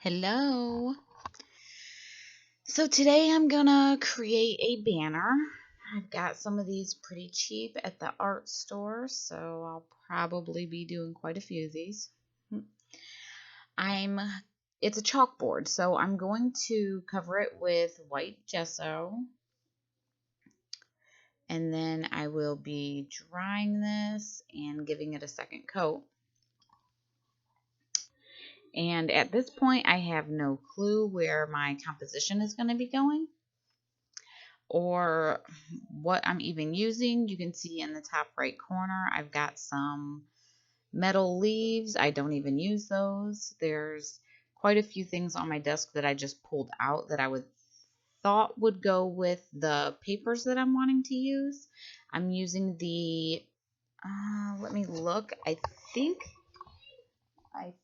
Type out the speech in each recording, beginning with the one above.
Hello. So today I'm gonna create a banner. I've got some of these pretty cheap at the art store, so I'll probably be doing quite a few of these. I'm it's a chalkboard, so I'm going to cover it with white gesso, and then I will be drying this and giving it a second coat. And at this point, I have no clue where my composition is going to be going or what I'm even using. You can see in the top right corner, I've got some metal leaves. I don't even use those. There's quite a few things on my desk that I just pulled out that I would thought would go with the papers that I'm wanting to use. I'm using the let me look. Think I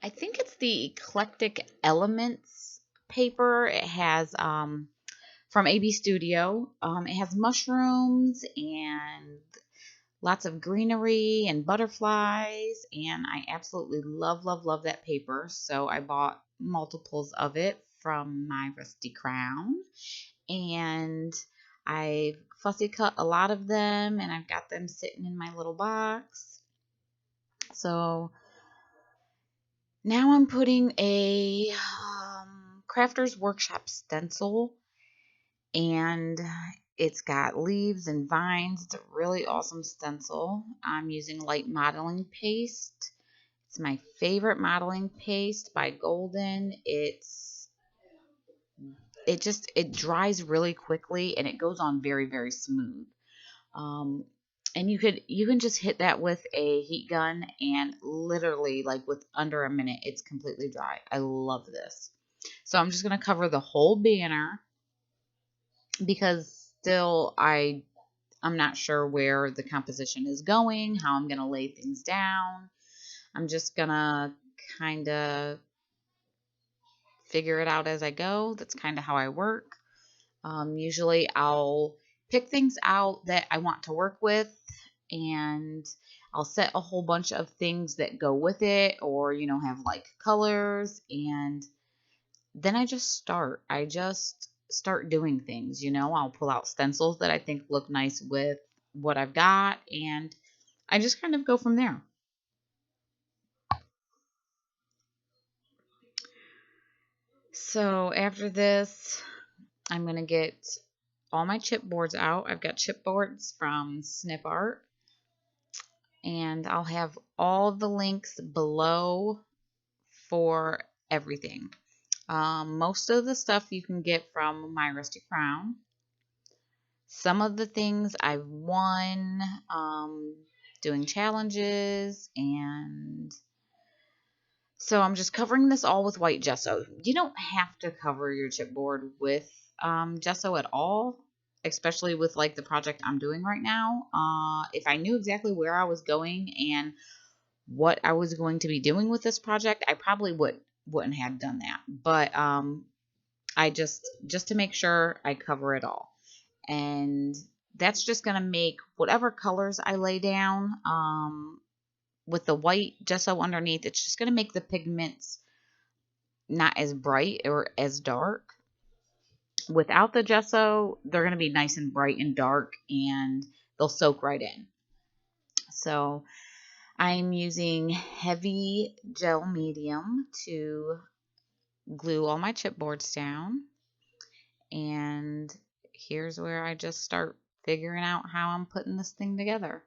I think it's the Eclectic Elements paper. It has from A.Bstudio. It has mushrooms and lots of greenery and butterflies, and I absolutely love, love, love that paper. So I bought multiples of it from my rusty crown, and I fussy cut a lot of them, and I've got them sitting in my little box. So now I'm putting a Crafter's Workshop stencil, and it's got leaves and vines. It's a really awesome stencil. I'm using light modeling paste. It's my favorite modeling paste by Golden. It dries really quickly and it goes on very, very smooth. Um, and you can just hit that with a heat gun and literally like with under a minute it's completely dry. I love this. So I'm just gonna cover the whole banner because still I'm not sure where the composition is going, how I'm gonna lay things down. I'm just gonna kind of figure it out as I go. That's kind of how I work. Usually I'll pick things out that I want to work with, and I'll set a whole bunch of things that go with it, or have like colors, and then I just start doing things. I'll pull out stencils that I think look nice with what I've got, and I just kind of go from there. So after this, I'm going to get all my chipboards out. I've got chipboards from Snip Art, and I'll have all the links below for everything. Most of the stuff you can get from my Rusty Crown. Some of the things I've won doing challenges, and so I'm just covering this all with white gesso. You don't have to cover your chipboard with gesso at all, especially with like the project I'm doing right now. If I knew exactly where I was going and what I was going to be doing with this project, I probably wouldn't have done that. But I just to make sure I cover it all. And that's just going to make whatever colors I lay down with the white gesso underneath, it's just going to make the pigments not as bright or as dark. Without the gesso, they're going to be nice and bright and dark, and they'll soak right in. So I'm using heavy gel medium to glue all my chipboards down. And here's where I just start figuring out how I'm putting this thing together.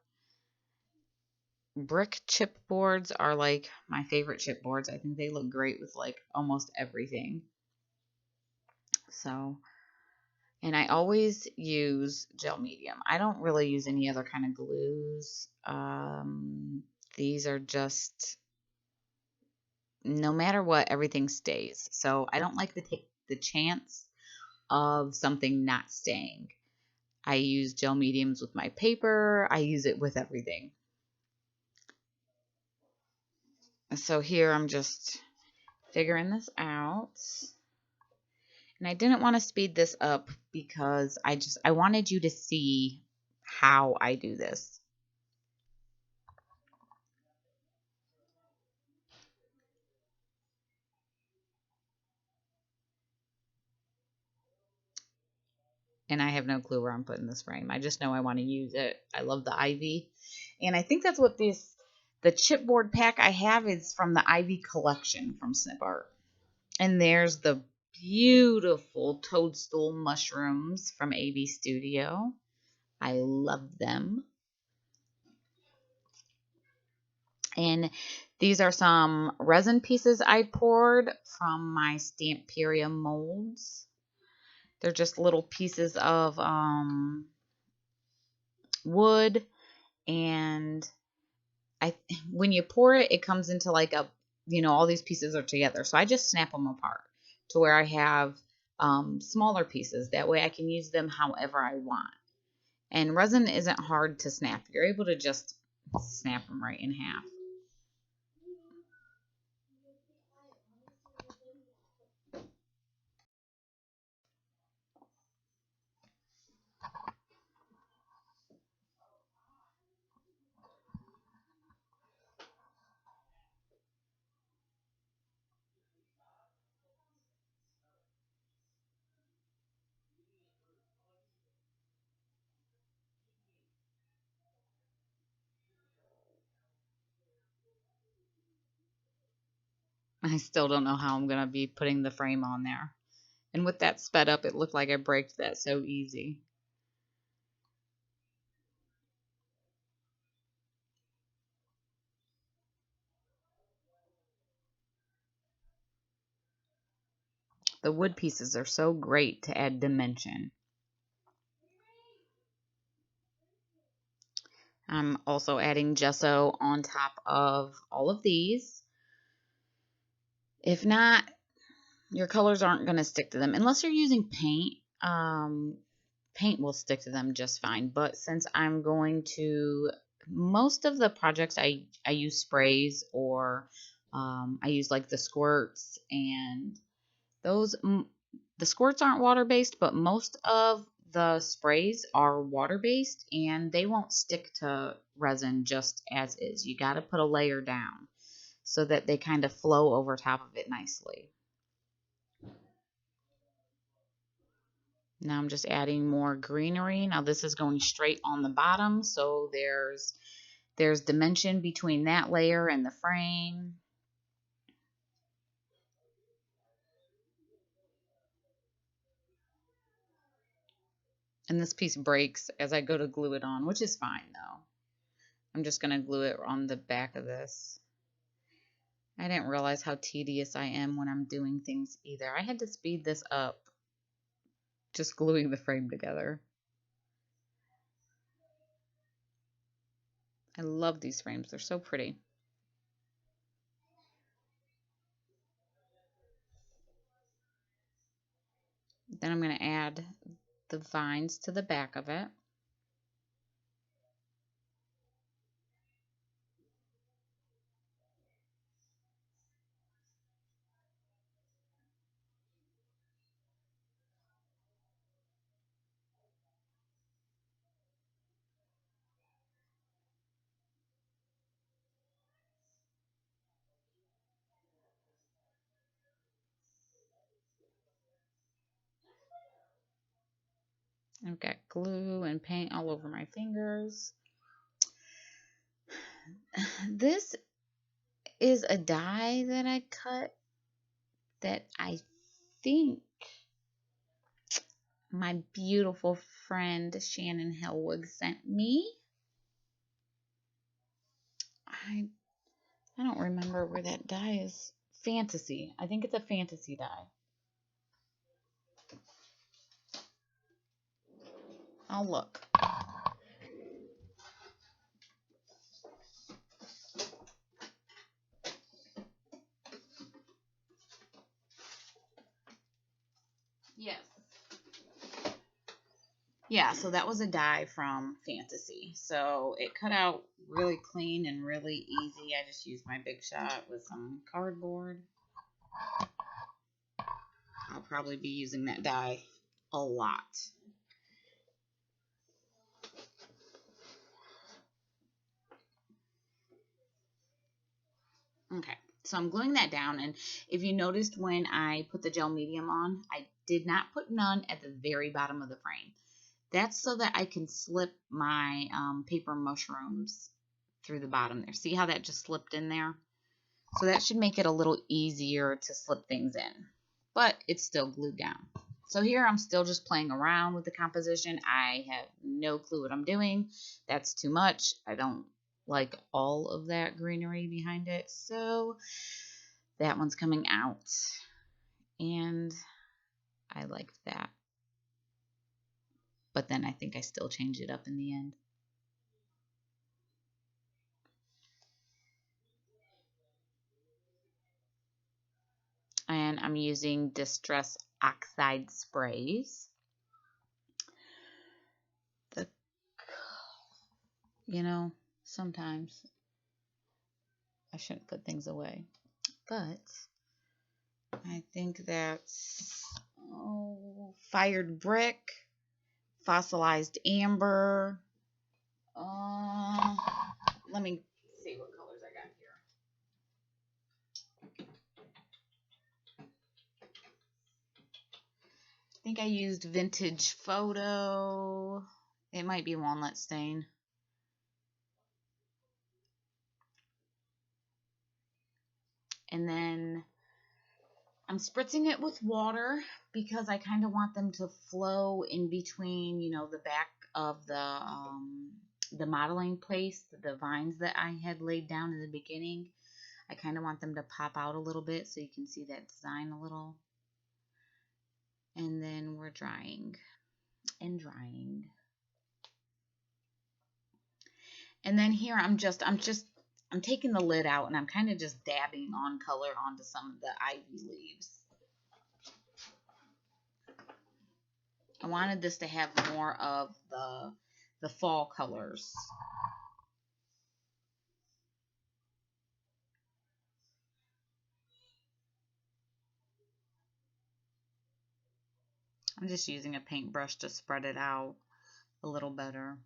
Brick chipboards are like my favorite chipboards. I think they look great with like almost everything. So, and I always use gel medium. I don't really use any other kind of glues. These are just, no matter what, everything stays. So I don't like to take the chance of something not staying. I use gel mediums with my paper. I use it with everything. So here I'm just figuring this out. And I didn't want to speed this up because I wanted you to see how I do this. and I have no clue where I'm putting this frame. I just know I want to use it. I love the ivy. And I think that's what the chipboard pack I have is from the ivy collection from Snip Art. And there's the beautiful toadstool mushrooms from A.Bstudio. I love them. And these are some resin pieces I poured from my Stamperia molds. They're just little pieces of wood, and when you pour it, it comes into like a, all these pieces are together. So I just snap them apart to where I have smaller pieces. That way I can use them however I want. And resin isn't hard to snap. You're able to just snap them right in half. I still don't know how I'm going to be putting the frame on there. And with that sped up, it looked like I braked that so easy. The wood pieces are so great to add dimension. I'm also adding gesso on top of all of these. If not, your colors aren't going to stick to them unless you're using paint. Paint will stick to them just fine. But since I'm going to, most of the projects I use sprays, or I use like the squirts, and those, the squirts aren't water based, but most of the sprays are water based, and they won't stick to resin just as is. You got to put a layer down so that they kind of flow over top of it nicely. Now I'm just adding more greenery. Now this is going straight on the bottom, so there's dimension between that layer and the frame. And this piece breaks as I go to glue it on, which is fine though. I'm just going to glue it on the back of this. I didn't realize how tedious I am when I'm doing things either. I had to speed this up just gluing the frame together. I love these frames. They're so pretty. Then I'm going to add the vines to the back of it. I've got glue and paint all over my fingers. This is a die that I cut that I think my beautiful friend Shannon Hellwig sent me. I don't remember where that die is. Fantasy. I think it's a fantasy die. I'll look. Yes. Yeah, so that was a die from Fantasy. So it cut out really clean and really easy. I just used my Big Shot with some cardboard. I'll probably be using that die a lot. Okay, So I'm gluing that down, and if you noticed when I put the gel medium on, I did not put none at the very bottom of the frame. That's so that I can slip my paper mushrooms through the bottom there. See how that just slipped in there? So that should make it a little easier to slip things in, but it's still glued down. So here I'm still just playing around with the composition. I have no clue what I'm doing. That's too much. I don't like all of that greenery behind it. So that one's coming out, and I like that. But then I think I still changed it up in the end. And I'm using Distress Oxide sprays. Sometimes I shouldn't put things away, but I think that's fired brick, fossilized amber. Let me see what colors I got here. I think I used Vintage Photo. It might be Walnut Stain. And then I'm spritzing it with water because I kind of want them to flow in between, the back of the modeling place, the vines that I had laid down in the beginning. I kind of want them to pop out a little bit so you can see that design a little. And then we're drying and drying. And then here I'm taking the lid out and I'm kind of just dabbing on color onto some of the ivy leaves. I wanted this to have more of the fall colors. I'm just using a paintbrush to spread it out a little better.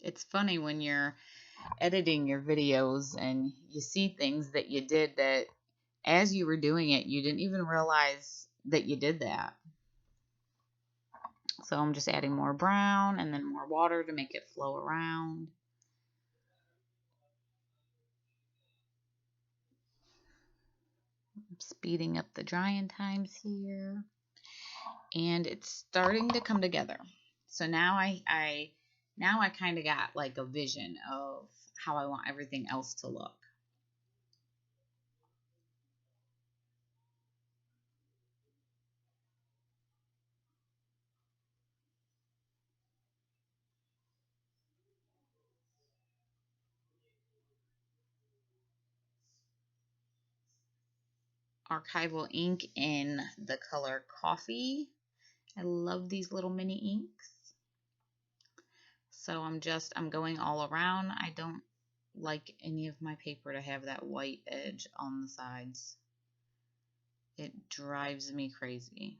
It's funny when you're editing your videos and you see things that you did that as you were doing it, you didn't even realize that you did that. So I'm just adding more brown and then more water to make it flow around. I'm speeding up the drying times here. And it's starting to come together. So now I kind of got like a vision of how I want everything else to look. Archival ink in the color coffee. I love these little mini inks. So I'm going all around. I don't like any of my paper to have that white edge on the sides. It drives me crazy.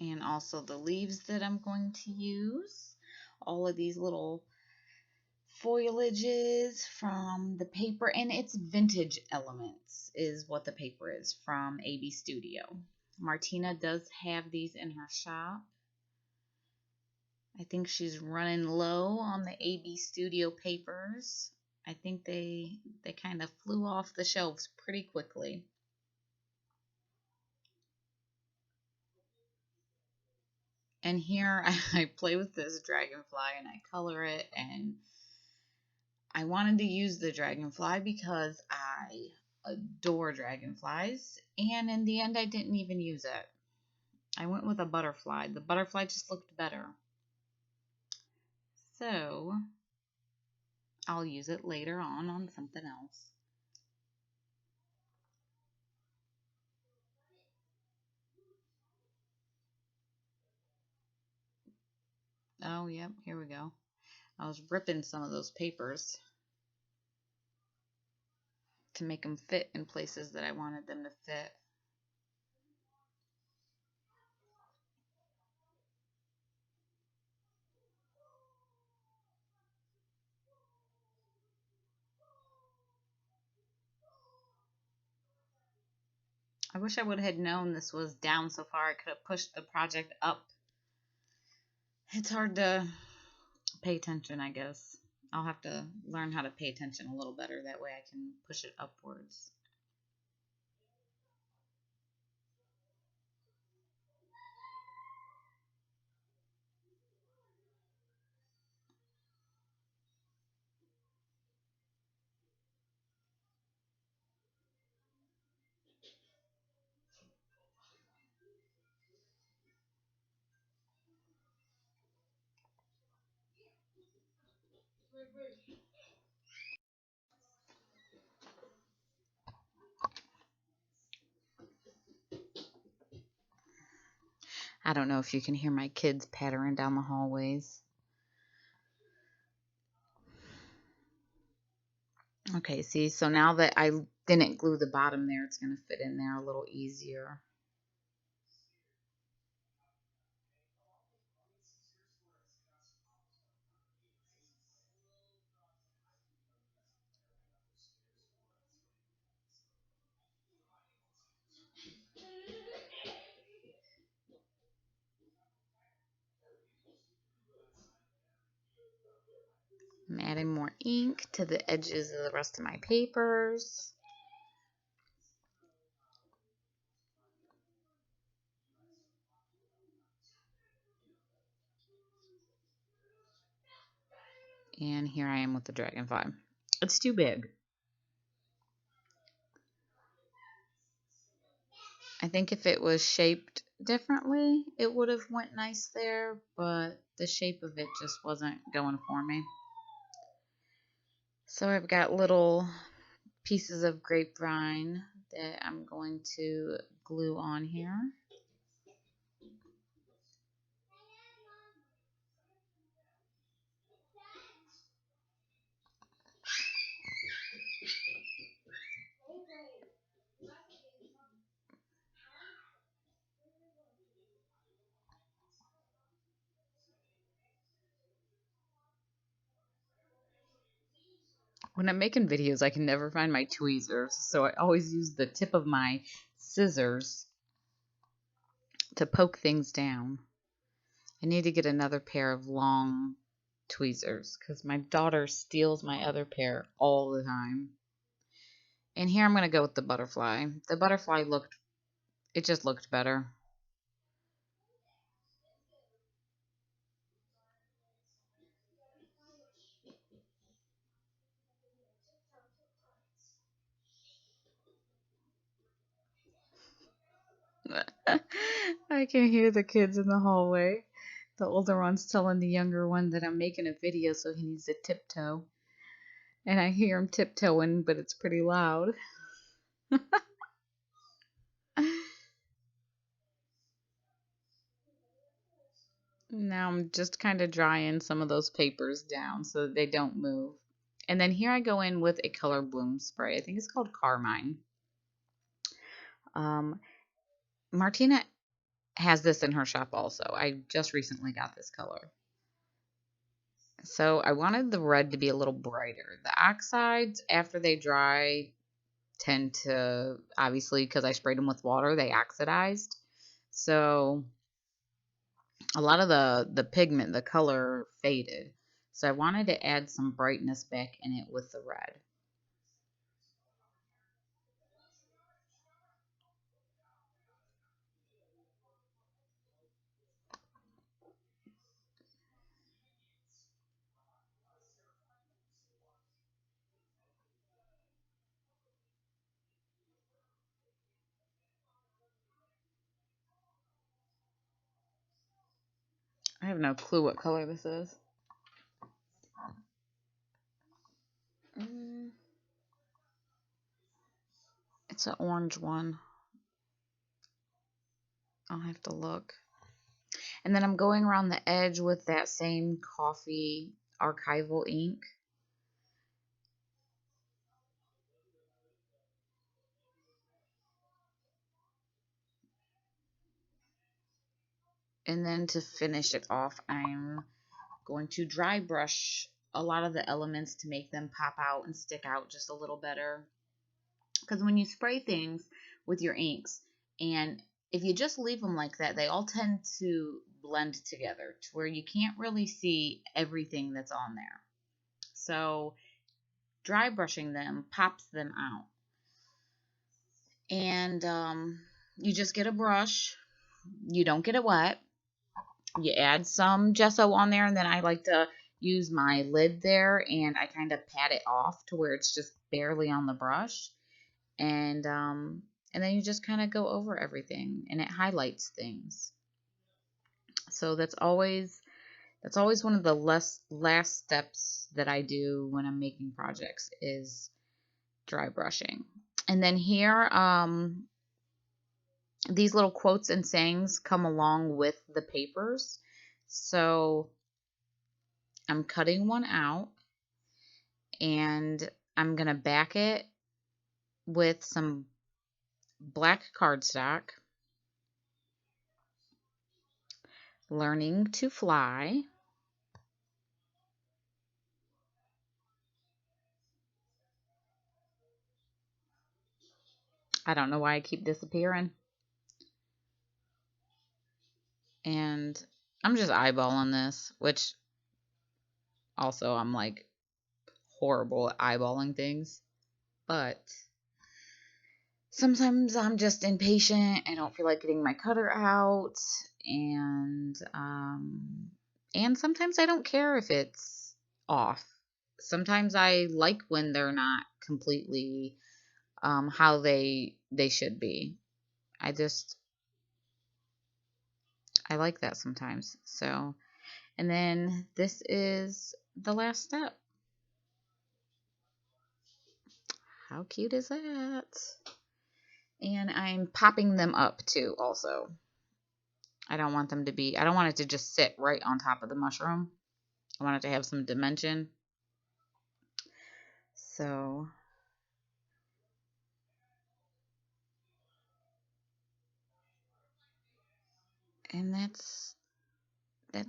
And also the leaves that I'm going to use. All of these little foliages from the paper, and it's vintage elements is what the paper is from A.Bstudio. Martina does have these in her shop. I think she's running low on the A.Bstudio papers. I think they kind of flew off the shelves pretty quickly. And here I play with this dragonfly and I color it, and I wanted to use the dragonfly because I adore dragonflies, and in the end I didn't even use it. I went with a butterfly. The butterfly just looked better. So I'll use it later on something else. Oh, yep, here we go. I was ripping some of those papers to make them fit in places that I wanted them to fit. I wish I would have known this was down so far. I could have pushed the project up. It's hard to pay attention, I guess. I'll have to learn how to pay attention a little better. That way I can push it upwards. I don't know if you can hear my kids pattering down the hallways. Okay, see, so now that I didn't glue the bottom there, it's going to fit in there a little easier. I'm adding more ink to the edges of the rest of my papers. And here I am with the dragonfly. It's too big. I think if it was shaped differently, it would have went nice there, but the shape of it just wasn't going for me. So I've got little pieces of grapevine that I'm going to glue on here. When I'm making videos, I can never find my tweezers, so I always use the tip of my scissors to poke things down. I need to get another pair of long tweezers because my daughter steals my other pair all the time. And here I'm going to go with the butterfly. The butterfly it just looked better. I can hear the kids in the hallway. The older one's telling the younger one that I'm making a video, so he needs to tiptoe. And I hear him tiptoeing, but it's pretty loud. Now I'm just kind of drying some of those papers down so that they don't move. And then here I go in with a color bloom spray. I think it's called Carmine. Um, Martina has this in her shop also. I just recently got this color. So I wanted the red to be a little brighter. The oxides, after they dry, tend to, obviously, because I sprayed them with water, they oxidized. So a lot of the pigment, the color faded. So I wanted to add some brightness back in it with the red. I have no clue what color this is. Mm, it's an orange one. I'll have to look. And then I'm going around the edge with that same coffee archival ink. And then to finish it off, I'm going to dry brush a lot of the elements to make them pop out and stick out just a little better. Because when you spray things with your inks, and if you just leave them like that, they all tend to blend together to where you can't really see everything that's on there. So dry brushing them pops them out. And you just get a brush. You don't get it wet. You add some gesso on there, and then I like to use my lid there, and I kind of pat it off to where it's just barely on the brush. And then you just kind of go over everything, and it highlights things. So that's always one of the last steps that I do when I'm making projects is dry brushing. And then here, these little quotes and sayings come along with the papers. So I'm cutting one out, and I'm going to back it with some black cardstock. Learning to fly. I don't know why I keep disappearing. And I'm just eyeballing this, which also I'm like horrible at eyeballing things. But sometimes I'm just impatient. I don't feel like getting my cutter out, and sometimes I don't care if it's off. Sometimes I like when they're not completely how they should be. I like that sometimes. So, and then this is the last step. How cute is that? And I'm popping them up too also. I don't want it to just sit right on top of the mushroom. I want it to have some dimension. So, and that's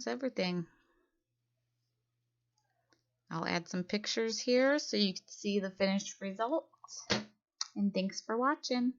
everything. I'll add some pictures here so you can see the finished result. And thanks for watching.